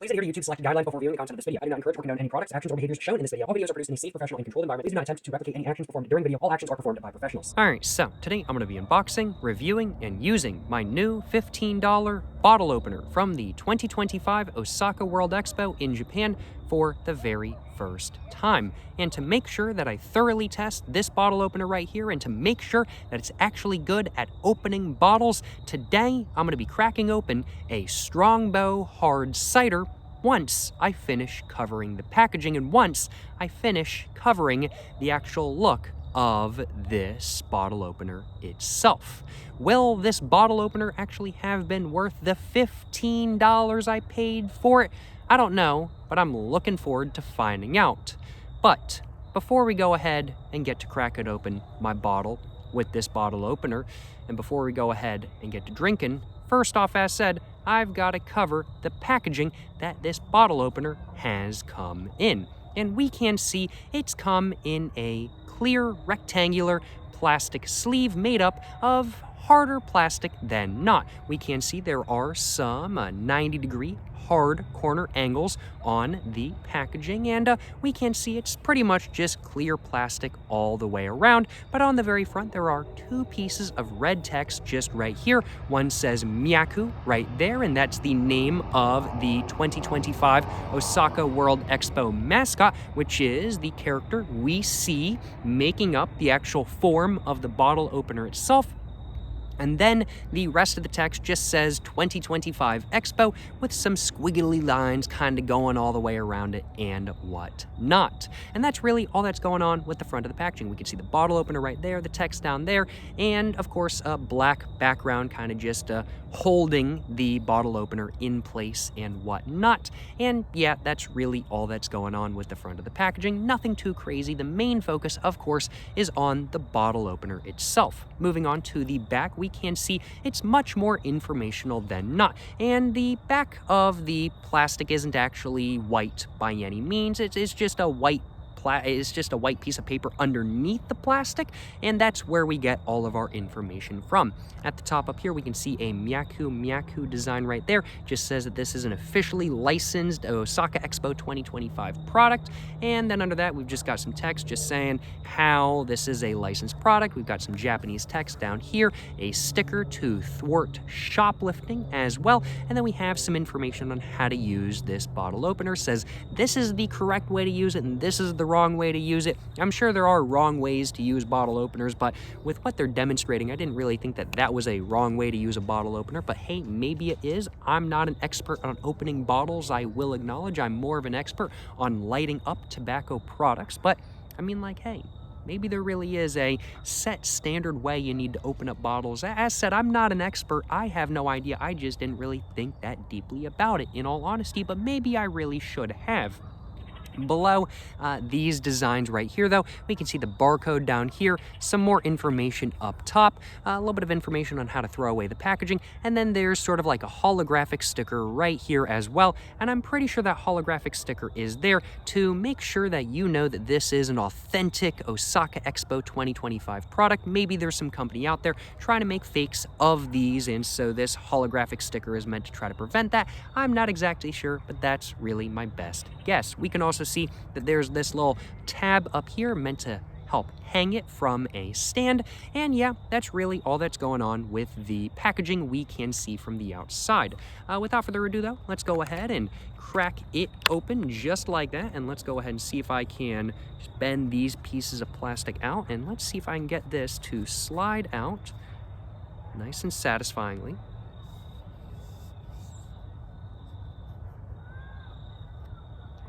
Please adhere to YouTube's selected guidelines before viewing the content of this video. I do not encourage or condone any products, actions, or behaviors shown in this video. All videos are produced in a safe, professional, and controlled environment. Please do not attempt to replicate any actions performed during the video. All actions are performed by professionals. Alright, so today I'm going to be unboxing, reviewing, and using my new $15 bottle opener from the 2025 Osaka World Expo in Japan for the very first time. And to make sure that I thoroughly test this bottle opener right here and to make sure that it's actually good at opening bottles, today I'm going to be cracking open a Strongbow hard cider once I finish covering the packaging and once I finish covering the actual look of this bottle opener itself. Will this bottle opener actually have been worth the $15 I paid for it? I don't know, but I'm looking forward to finding out. But before we go ahead and get to cracking open my bottle with this bottle opener, and before we go ahead and get to drinking, first off, as said, I've got to cover the packaging that this bottle opener has come in. And we can see it's come in a clear rectangular plastic sleeve made up of harder plastic than not. We can see there are some 90-degree hard corner angles on the packaging, and we can see it's pretty much just clear plastic all the way around. But on the very front there are two pieces of red text just right here. One says Myaku right there, and that's the name of the 2025 Osaka World Expo mascot, which is the character we see making up the actual form of the bottle opener itself. And then the rest of the text just says 2025 Expo with some squiggly lines kind of going all the way around it and whatnot. And that's really all that's going on with the front of the packaging. We can see the bottle opener right there, the text down there, and of course a black background kind of just holding the bottle opener in place and whatnot. And yeah, that's really all that's going on with the front of the packaging. Nothing too crazy. The main focus, of course, is on the bottle opener itself. Moving on to the back, we can see it's much more informational than not. And the back of the plastic isn't actually white by any means. It's just a white piece of paper underneath the plastic, and that's where we get all of our information from. At the top up here, we can see a Myaku design right there. Just says that this is an officially licensed Osaka Expo 2025 product. And then under that, we've just got some text just saying how this is a licensed product. We've got some Japanese text down here, a sticker to thwart shoplifting as well. And then we have some information on how to use this bottle opener. It says this is the correct way to use it, and this is the wrong way to use it. I'm sure there are wrong ways to use bottle openers, but with what they're demonstrating, I didn't really think that that was a wrong way to use a bottle opener, but hey, maybe it is. I'm not an expert on opening bottles, I will acknowledge. I'm more of an expert on lighting up tobacco products, but I mean, like, hey, maybe there really is a set standard way you need to open up bottles. As said, I'm not an expert. I have no idea. I just didn't really think that deeply about it, in all honesty, but maybe I really should have. Below these designs right here, though, we can see the barcode down here, some more information up top, a little bit of information on how to throw away the packaging, and then there's sort of like a holographic sticker right here as well. And I'm pretty sure that holographic sticker is there to make sure that you know that this is an authentic Osaka Expo 2025 product. Maybe there's some company out there trying to make fakes of these, and so this holographic sticker is meant to try to prevent that. I'm not exactly sure, but that's really my best guess. We can also see that there's this little tab up here meant to help hang it from a stand. And yeah, that's really all that's going on with the packaging we can see from the outside. Without further ado, though, let's go ahead and crack it open just like that. And let's go ahead and see if I can just bend these pieces of plastic out. And let's see if I can get this to slide out nice and satisfyingly.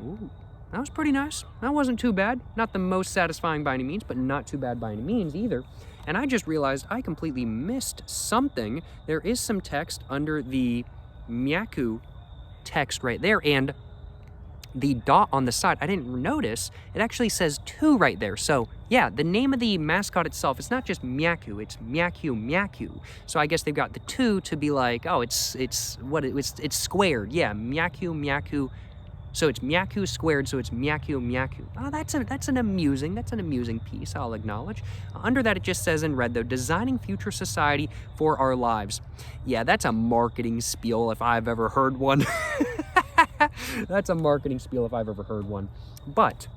Ooh. That was pretty nice. That wasn't too bad. Not the most satisfying by any means, but not too bad by any means either. And I just realized I completely missed something. There is some text under the Myaku text right there, and the dot on the side, I didn't notice. It actually says 2 right there. So yeah, the name of the mascot itself, it's not just Myaku, it's Myaku. So I guess they've got the 2 to be like, oh, it's squared. Yeah, Myaku. So it's Myaku squared, so it's Myaku. Oh, that's an amusing piece, I'll acknowledge. Under that, it just says in red, though, designing future society for our lives. Yeah, that's a marketing spiel if I've ever heard one. That's a marketing spiel if I've ever heard one. But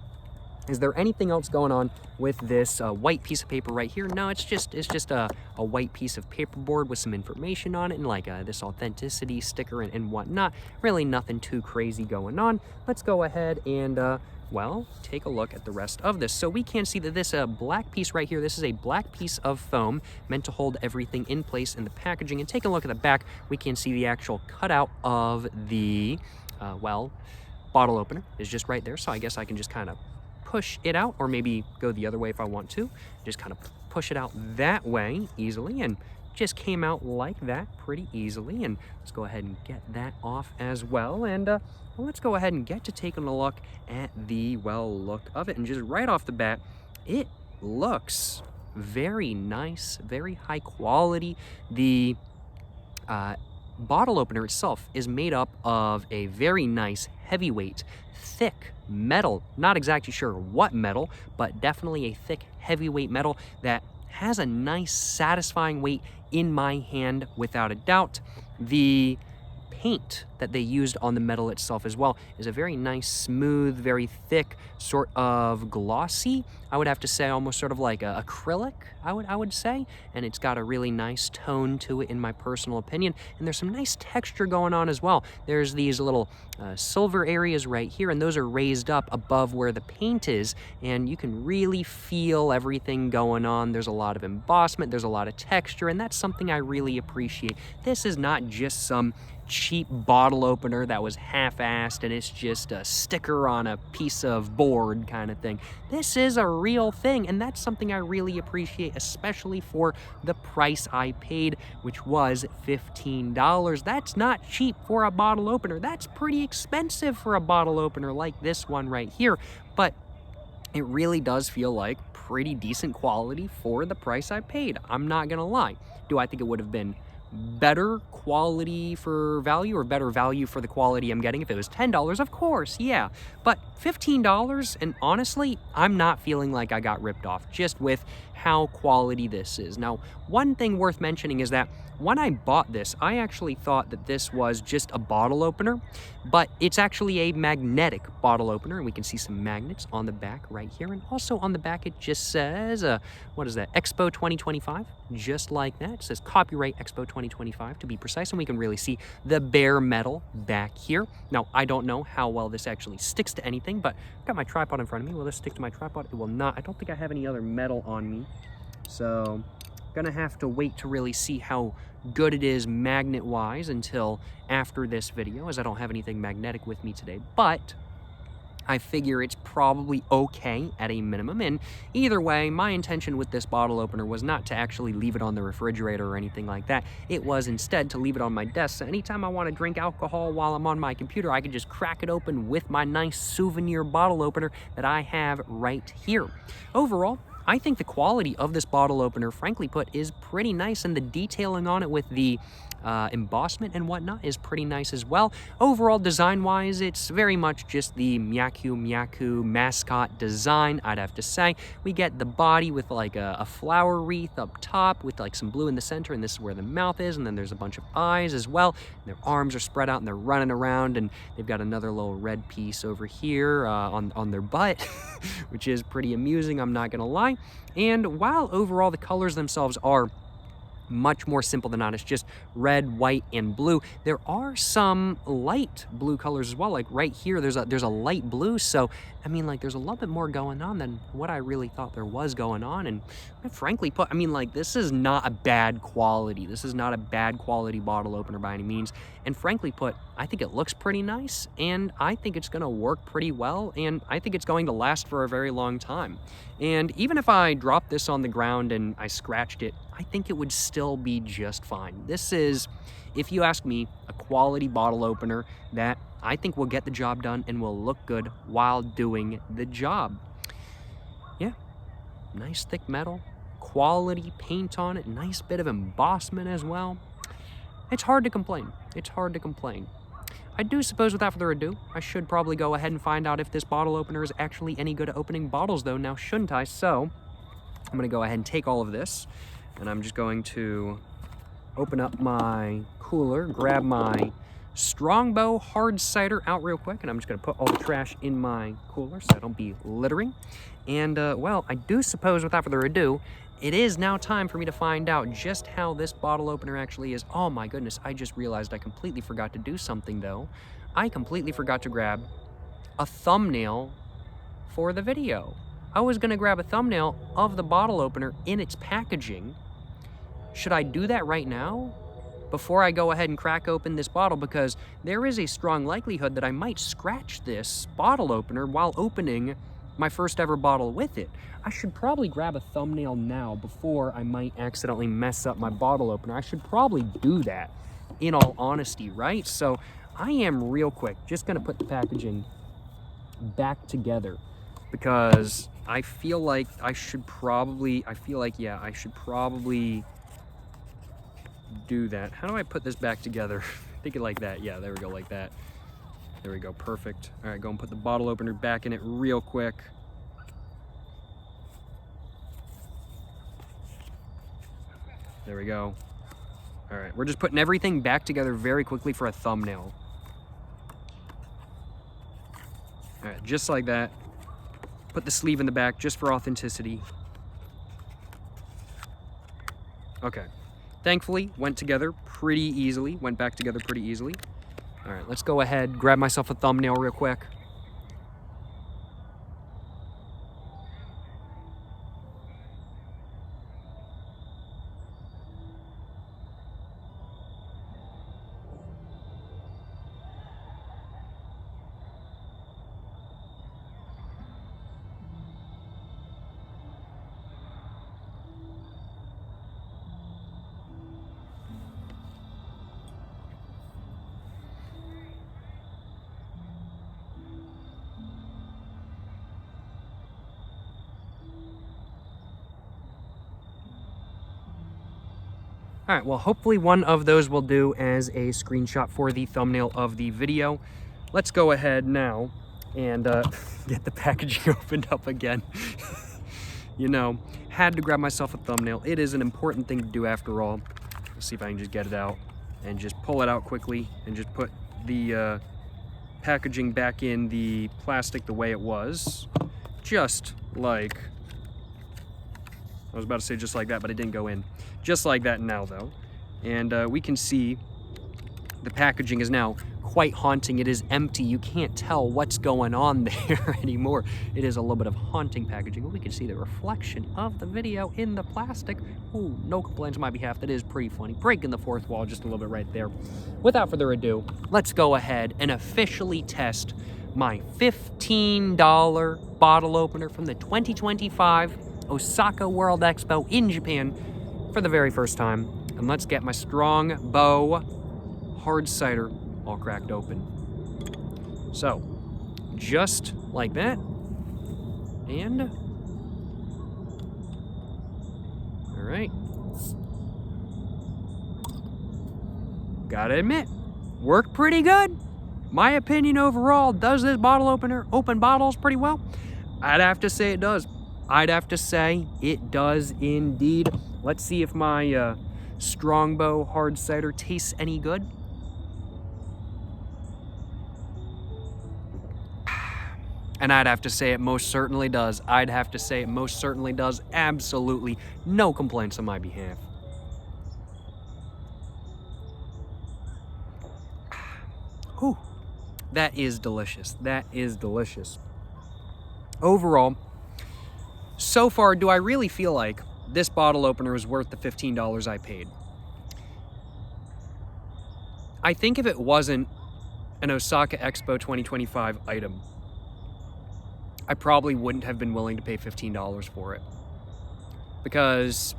is there anything else going on with this white piece of paper right here? No, it's just a white piece of paperboard with some information on it and like this authenticity sticker and whatnot. Really nothing too crazy going on. Let's go ahead and well, take a look at the rest of this. So we can see that this black piece right here, this is a black piece of foam meant to hold everything in place in the packaging. And take a look at the back, we can see the actual cutout of the, well, bottle opener is just right there. So I guess I can just kind of push it out, or maybe go the other way if I want to. Just kind of push it out that way easily, and just came out like that pretty easily. And let's go ahead and get that off as well. And well, let's go ahead and get to taking a look at the, well, look of it. And just right off the bat, it looks very nice, very high quality. The bottle opener itself is made up of a very nice, heavyweight, thick metal. Not exactly sure what metal, but definitely a thick, heavyweight metal that has a nice, satisfying weight in my hand without a doubt. The paint that they used on the metal itself as well is a very nice, smooth, very thick, sort of glossy, I would have to say, almost sort of like a acrylic, I would say. And it's got a really nice tone to it in my personal opinion. And there's some nice texture going on as well. There's these little silver areas right here, and those are raised up above where the paint is, and you can really feel everything going on. There's a lot of embossment, there's a lot of texture, and that's something I really appreciate. This is not just some cheap bottle opener that was half-assed and it's just a sticker on a piece of board kind of thing. This is a real thing, and that's something I really appreciate, especially for the price I paid, which was $15. That's not cheap for a bottle opener. That's pretty expensive for a bottle opener like this one right here, but it really does feel like pretty decent quality for the price I paid. I'm not gonna lie. Do I think it would have been better quality for value, or better value for the quality I'm getting if it was $10? Of course, yeah. But $15, and honestly, I'm not feeling like I got ripped off just with how quality this is. Now, one thing worth mentioning is that when I bought this, I actually thought that this was just a bottle opener, but it's actually a magnetic bottle opener, and we can see some magnets on the back right here. And also on the back, it just says, what is that, Expo 2025, just like that. It says copyright Expo 2025 to be precise, and we can really see the bare metal back here. Now, I don't know how well this actually sticks to anything, but I've got my tripod in front of me. Will this stick to my tripod? It will not. I don't think I have any other metal on me, so gonna have to wait to really see how good it is magnet-wise until after this video, as I don't have anything magnetic with me today. But I figure it's probably okay at a minimum. And either way, my intention with this bottle opener was not to actually leave it on the refrigerator or anything like that. It was instead to leave it on my desk. So anytime I want to drink alcohol while I'm on my computer, I can just crack it open with my nice souvenir bottle opener that I have right here. Overall, I think the quality of this bottle opener, frankly put, is pretty nice, and the detailing on it with the embossment and whatnot is pretty nice as well. Overall, design-wise, it's very much just the Myaku mascot design, I'd have to say. We get the body with like a flower wreath up top with like some blue in the center, and this is where the mouth is, and then there's a bunch of eyes as well. And their arms are spread out, and they're running around, and they've got another little red piece over here on their butt, which is pretty amusing, I'm not gonna lie. And while overall the colors themselves are much more simple than not, it's just red, white, and blue, there are some light blue colors as well. Like right here, there's a light blue, so I mean, like, there's a little bit more going on than what I really thought there was going on. And frankly put, I mean, like, this is not a bad quality. This is not a bad quality bottle opener by any means. And frankly put, I think it looks pretty nice, and I think it's gonna work pretty well, and I think it's going to last for a very long time. And even if I dropped this on the ground and I scratched it, I think it would still be just fine. This is, if you ask me, a quality bottle opener that I think will get the job done and will look good while doing the job. Yeah, nice thick metal, quality paint on it, nice bit of embossment as well. It's hard to complain. It's hard to complain. I do suppose, without further ado, I should probably go ahead and find out if this bottle opener is actually any good at opening bottles though, now shouldn't I? So I'm gonna go ahead and take all of this, and I'm just going to open up my cooler, grab my Strongbow hard cider out real quick, and I'm just going to put all the trash in my cooler so I don't be littering. And, well, I do suppose, without further ado, it is now time for me to find out just how this bottle opener actually is. Oh my goodness, I just realized I completely forgot to do something, though. I completely forgot to grab a thumbnail for the video. I was going to grab a thumbnail of the bottle opener in its packaging. Should I do that right now, before I go ahead and crack open this bottle? Because there is a strong likelihood that I might scratch this bottle opener while opening my first ever bottle with it. I should probably grab a thumbnail now before I might accidentally mess up my bottle opener. I should probably do that, in all honesty, right? So I am real quick just gonna put the packaging back together, because I feel like I should probably do that. How do I put this back together? Think it like that. Yeah, there we go, like that. There we go, perfect. All right, go and put the bottle opener back in it real quick. There we go. All right, we're just putting everything back together very quickly for a thumbnail. All right, just like that. Put the sleeve in the back just for authenticity. Okay. Thankfully, went together pretty easily. Went back together pretty easily. All right, let's go ahead, grab myself a thumbnail real quick. All right, well, hopefully one of those will do as a screenshot for the thumbnail of the video. Let's go ahead now and get the packaging opened up again. You know, had to grab myself a thumbnail. It is an important thing to do after all. Let's see if I can just get it out and just pull it out quickly and just put the packaging back in the plastic the way it was. Just like, I was about to say just like that, but it didn't go in. Just like that now, though. And we can see the packaging is now quite haunting. It is empty. You can't tell what's going on there anymore. It is a little bit of haunting packaging. We can see the reflection of the video in the plastic. Ooh, no complaints on my behalf. That is pretty funny. Breaking the fourth wall just a little bit right there. Without further ado, let's go ahead and officially test my $15 bottle opener from the 2025 Osaka World Expo in Japan for the very first time. And let's get my Strongbow hard cider all cracked open. So, just like that. And, all right. Gotta admit, worked pretty good. My opinion overall, does this bottle opener open bottles pretty well? I'd have to say it does. I'd have to say it does indeed. Let's see if my Strongbow hard cider tastes any good. And I'd have to say it most certainly does. I'd have to say it most certainly does. Absolutely no complaints on my behalf. Whew. That is delicious. That is delicious. Overall, so far, do I really feel like this bottle opener was worth the $15 I paid? I think if it wasn't an Osaka Expo 2025 item, I probably wouldn't have been willing to pay $15 for it. Because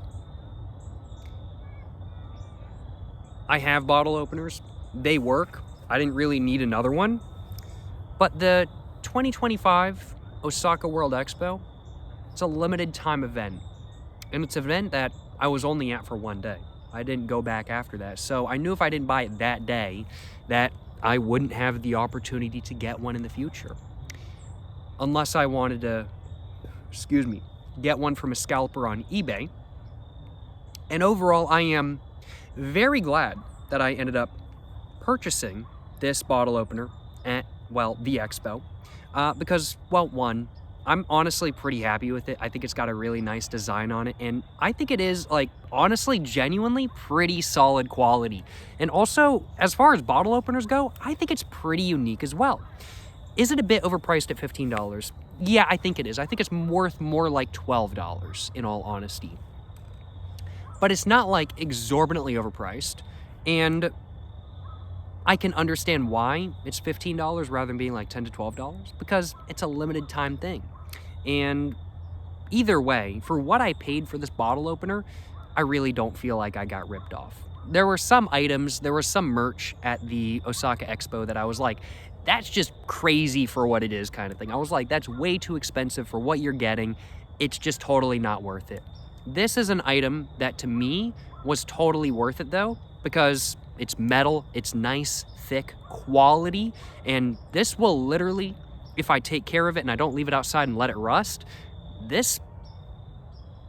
I have bottle openers. They work. I didn't really need another one. But the 2025 Osaka World Expo, it's a limited time event. And it's an event that I was only at for one day. I didn't go back after that. So I knew if I didn't buy it that day, that I wouldn't have the opportunity to get one in the future. Unless I wanted to, get one from a scalper on eBay. And overall, I am very glad that I ended up purchasing this bottle opener at, well, the Expo because, well, one, I'm honestly pretty happy with it. I think it's got a really nice design on it, and I think it is, like, honestly, genuinely pretty solid quality. And also, as far as bottle openers go, I think it's pretty unique as well. Is it a bit overpriced at $15? Yeah, I think it is. I think it's worth more like $12, in all honesty. But it's not, like, exorbitantly overpriced, and I can understand why it's $15 rather than being like $10 to $12, because it's a limited time thing. And either way, for what I paid for this bottle opener, I really don't feel like I got ripped off. There were some items, there was some merch at the Osaka Expo that I was like, that's just crazy for what it is kind of thing. I was like, that's way too expensive for what you're getting. It's just totally not worth it. This is an item that to me was totally worth it though, because it's metal, it's nice, thick, quality, and this will literally, if I take care of it and I don't leave it outside and let it rust, this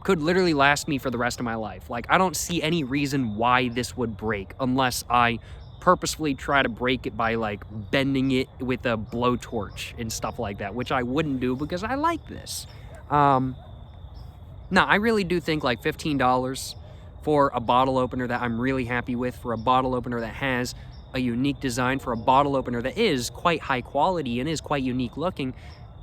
could literally last me for the rest of my life. Like, I don't see any reason why this would break unless I purposefully try to break it by, like, bending it with a blowtorch and stuff like that, which I wouldn't do because I like this. No, I really do think, like, $15 for a bottle opener that I'm really happy with, for a bottle opener that has a unique design, for a bottle opener that is quite high quality and is quite unique looking,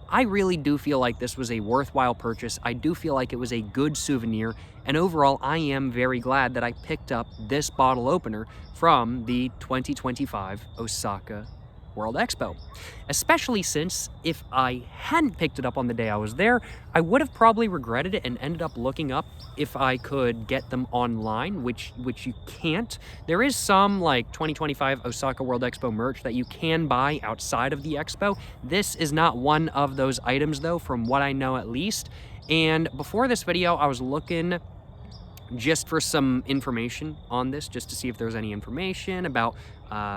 I really do feel like this was a worthwhile purchase. I do feel like it was a good souvenir, and overall, I am very glad that I picked up this bottle opener from the 2025 Osaka World Expo. Especially since if I hadn't picked it up on the day I was there, I would have probably regretted it and ended up looking up if I could get them online, which you can't. There is some like 2025 Osaka World Expo merch that you can buy outside of the expo. This is not one of those items though, from what I know at least. And before this video, I was looking just for some information on this, just to see if there was any information about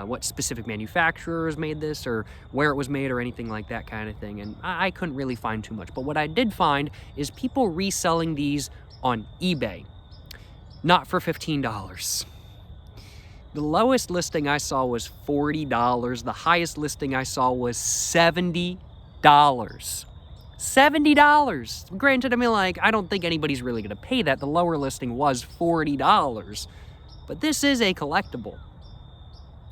what specific manufacturers made this or where it was made or anything like that kind of thing. And I couldn't really find too much. But what I did find is people reselling these on eBay, not for $15. The lowest listing I saw was $40. The highest listing I saw was $70. $70. Granted, I mean, like, I don't think anybody's really going to pay that. The lower listing was $40. But this is a collectible.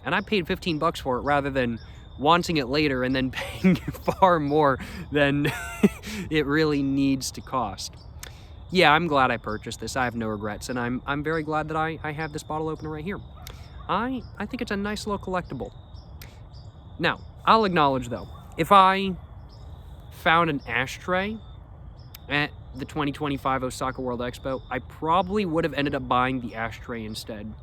And I paid 15 bucks for it rather than wanting it later and then paying far more than it really needs to cost. Yeah, I'm glad I purchased this. I have no regrets, and I'm very glad that I have this bottle opener right here. I think it's a nice little collectible. Now, I'll acknowledge though, if I found an ashtray at the 2025 Osaka World Expo, I probably would have ended up buying the ashtray instead.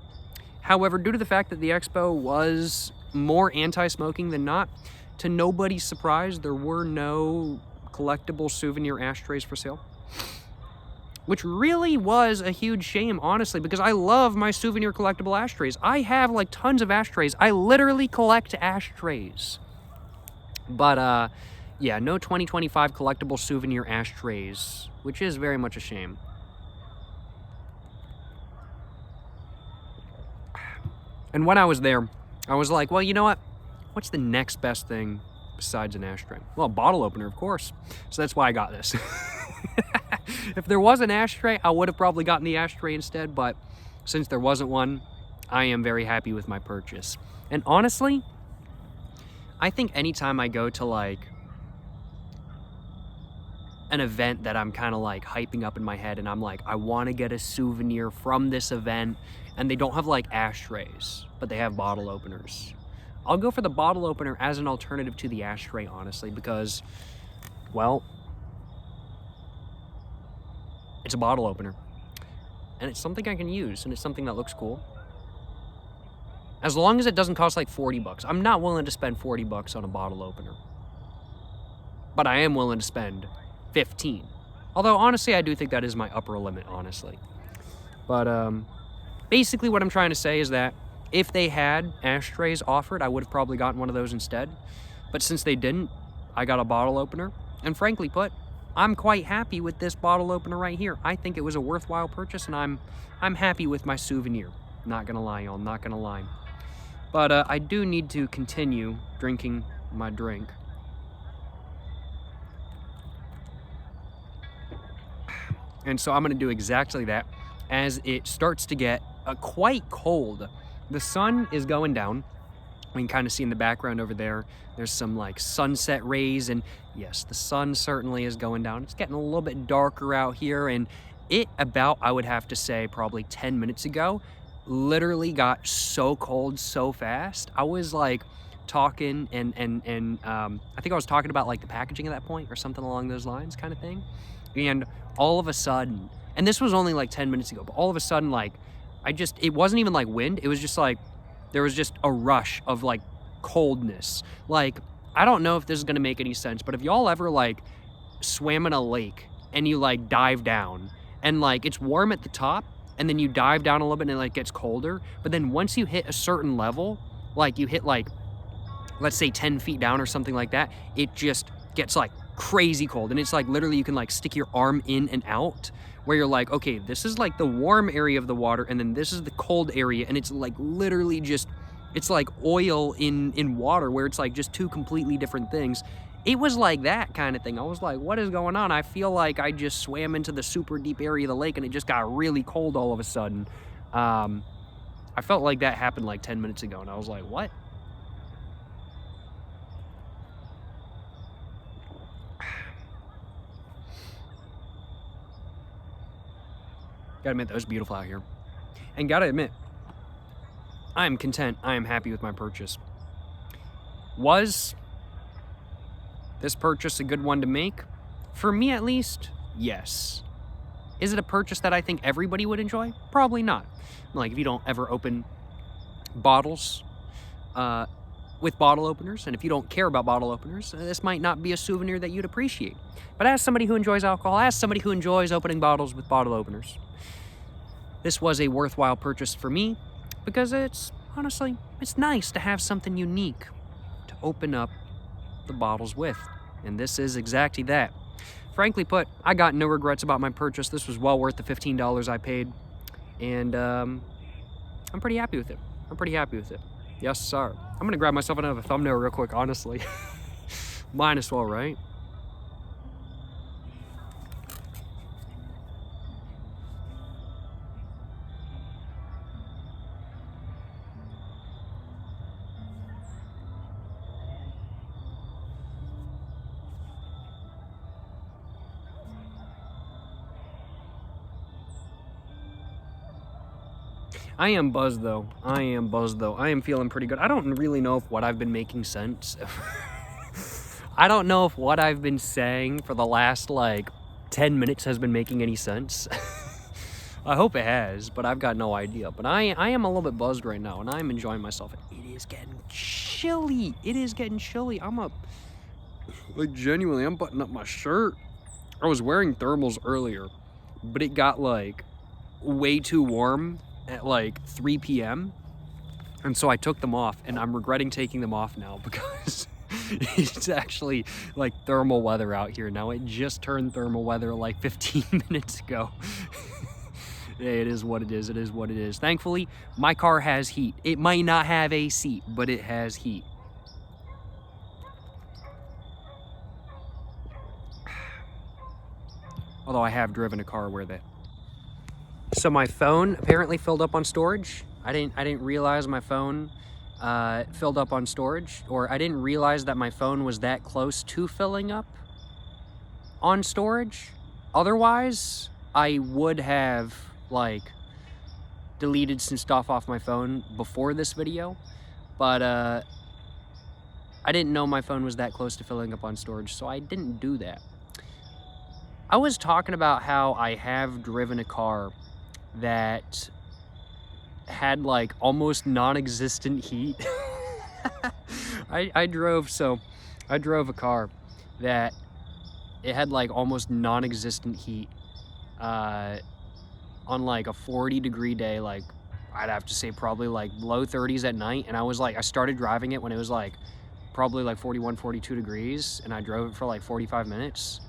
However, due to the fact that the expo was more anti-smoking than not, to nobody's surprise, there were no collectible souvenir ashtrays for sale. Which really was a huge shame, honestly, because I love my souvenir collectible ashtrays. I have, like, tons of ashtrays. I literally collect ashtrays. But, yeah, no 2025 collectible souvenir ashtrays, which is very much a shame. And when I was there, I was like, well, you know what? What's the next best thing besides an ashtray? Well, a bottle opener, of course. So that's why I got this. If there was an ashtray, I would have probably gotten the ashtray instead, but since there wasn't one, I am very happy with my purchase. And honestly, I think anytime I go to, like, an event that I'm kind of like hyping up in my head and I'm like, I want to get a souvenir from this event, and they don't have like ashtrays, but they have bottle openers, I'll go for the bottle opener as an alternative to the ashtray, honestly, because, well, it's a bottle opener and it's something I can use, and it's something that looks cool. As long as it doesn't cost like 40 bucks. I'm not willing to spend 40 bucks on a bottle opener, but I am willing to spend 15. Although, honestly, I do think that is my upper limit, honestly. But, basically what I'm trying to say is that if they had ashtrays offered, I would have probably gotten one of those instead. But since they didn't, I got a bottle opener. And frankly put, I'm quite happy with this bottle opener right here. I think it was a worthwhile purchase, and I'm happy with my souvenir. Not gonna lie, y'all, not gonna lie. But I do need to continue drinking my drink. And so I'm going to do exactly that as it starts to get quite cold. The sun is going down. We can kind of see in the background over there, there's some like sunset rays, and yes, the sun certainly is going down. It's getting a little bit darker out here, and it about, I would have to say, probably 10 minutes ago, literally got so cold so fast. I was like talking and I think I was talking about like the packaging at that point or something along those lines kind of thing. And all of a sudden, and this was only like 10 minutes ago, but all of a sudden, like, it wasn't even like wind. It was just like, there was just a rush of like coldness. Like, I don't know if this is gonna make any sense, but if y'all ever like swam in a lake and you like dive down and like it's warm at the top and then you dive down a little bit and it like gets colder, but then once you hit a certain level, like you hit like, let's say 10 feet down or something like that, it just gets like crazy cold. And it's like literally you can like stick your arm in and out, where you're like, okay, this is like the warm area of the water and then this is the cold area, and it's like literally just, it's like oil in water, where it's like just two completely different things. It was like that kind of thing. I was like, what is going on? I feel like I just swam into the super deep area of the lake and it just got really cold all of a sudden. I felt like that happened like 10 minutes ago, and I was like, what? Gotta admit, that was beautiful out here. And gotta admit, I am content. I am happy with my purchase. Was this purchase a good one to make? For me, at least, yes. Is it a purchase that I think everybody would enjoy? Probably not. Like, if you don't ever open bottles with bottle openers, and if you don't care about bottle openers, this might not be a souvenir that you'd appreciate. But as somebody who enjoys alcohol, as somebody who enjoys opening bottles with bottle openers, this was a worthwhile purchase for me, because it's, honestly, it's nice to have something unique to open up the bottles with. And this is exactly that. Frankly put, I got no regrets about my purchase. This was well worth the $15 I paid. And I'm pretty happy with it. I'm pretty happy with it. Yes, sir. I'm gonna grab myself another thumbnail real quick, honestly. Might as well, right? I am buzzed though. I am feeling pretty good. I don't really know if what I've been making sense. I don't know if what I've been saying for the last like 10 minutes has been making any sense. I hope it has, but I've got no idea. But I am a little bit buzzed right now, and I'm enjoying myself. It is getting chilly. It is getting chilly. I'm genuinely, I'm buttoning up my shirt. I was wearing thermals earlier, but it got like way too warm at like 3 p.m. And so I took them off, and I'm regretting taking them off now because it's actually like thermal weather out here now. It just turned thermal weather like 15 minutes ago. Hey, it is what it is. It is what it is. Thankfully, my car has heat. It might not have AC, but it has heat. Although I have driven a car where that. So my phone apparently filled up on storage. I didn't realize my phone filled up on storage, or I didn't realize that my phone was that close to filling up on storage. Otherwise, I would have like deleted some stuff off my phone before this video, but I didn't know my phone was that close to filling up on storage, so I didn't do that. I was talking about how I have driven a car that had like almost non-existent heat. I drove a car that it had like almost non-existent heat on like a 40-degree day. Like, I'd have to say probably like low 30s at night, and I started driving it when it was like probably like 41, 42 degrees, and I drove it for like 45 minutes.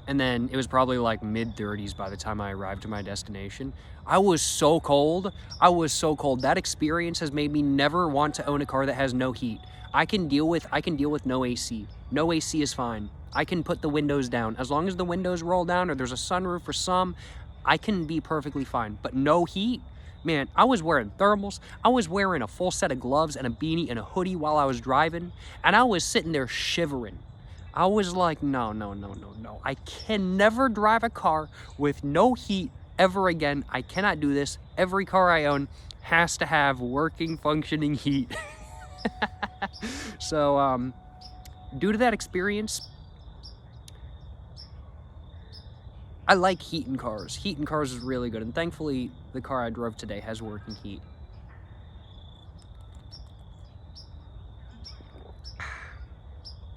And then it was probably like mid-30s by the time I arrived to my destination. I was so cold. I was so cold. That experience has made me never want to own a car that has no heat. I can deal with no AC. No AC is fine. I can put the windows down. As long as the windows roll down or there's a sunroof for some, I can be perfectly fine. But no heat? Man, I was wearing thermals. I was wearing a full set of gloves and a beanie and a hoodie while I was driving. And I was sitting there shivering. I was like, no. I can never drive a car with no heat ever again. I cannot do this. Every car I own has to have working, functioning heat. So, due to that experience, I like heat in cars. Heat in cars is really good. And thankfully, the car I drove today has working heat.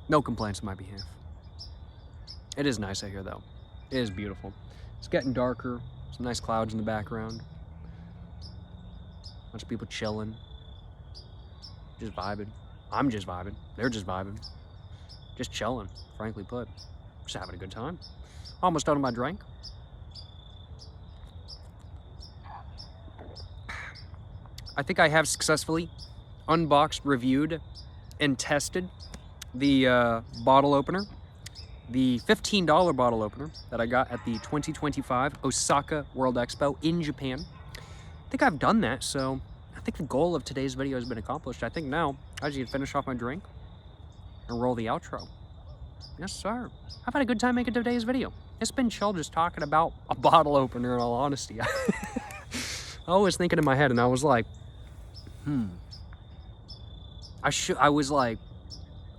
No complaints on my behalf. It is nice out here, though. It is beautiful. It's getting darker. Some nice clouds in the background. Bunch of people chilling. Just vibing. I'm just vibing. They're just vibing. Just chilling, frankly put. Just having a good time. Almost done with my drink. I think I have successfully unboxed, reviewed, and tested the bottle opener. The $15 bottle opener that I got at the 2025 Osaka World Expo in Japan. I think I've done that, so I think the goal of today's video has been accomplished. I think now I just need to finish off my drink and roll the outro. Yes, sir. I've had a good time making today's video. It's been chill just talking about a bottle opener, in all honesty. I was thinking in my head, and I was like,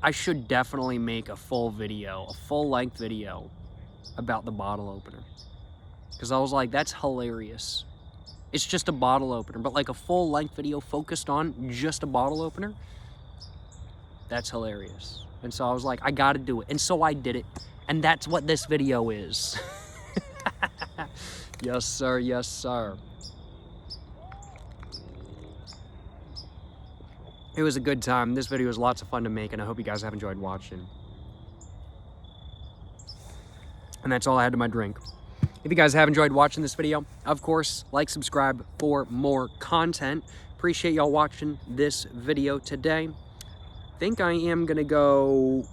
I should definitely make a full video, a full-length video about the bottle opener. Because I was like, that's hilarious. It's just a bottle opener, but like a full-length video focused on just a bottle opener, that's hilarious. And so I was like, I gotta do it. And so I did it. And that's what this video is. Yes, sir. Yes, sir. It was a good time. This video was lots of fun to make, and I hope you guys have enjoyed watching. And that's all I had to my drink. If you guys have enjoyed watching this video, of course, like, subscribe for more content. Appreciate y'all watching this video today. Think I am gonna go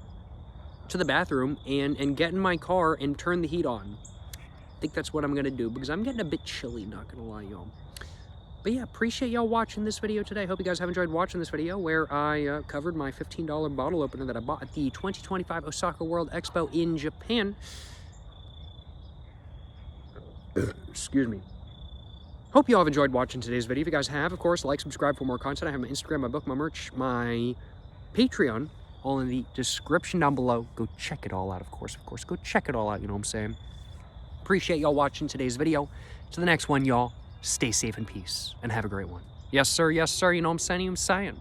to the bathroom and get in my car and turn the heat on. I think that's what I'm gonna do because I'm getting a bit chilly, not gonna lie, y'all. But yeah, appreciate y'all watching this video today. Hope you guys have enjoyed watching this video where I covered my $15 bottle opener that I bought at the 2025 Osaka World Expo in Japan. Excuse me. Hope you all have enjoyed watching today's video. If you guys have, of course, like, subscribe for more content. I have my Instagram, my book, my merch, my Patreon, all in the description down below. Go check it all out, of course. Go check it all out, you know what I'm saying? Appreciate y'all watching today's video. To the next one, y'all, stay safe in peace and have a great one. Yes, sir, you know what I'm saying?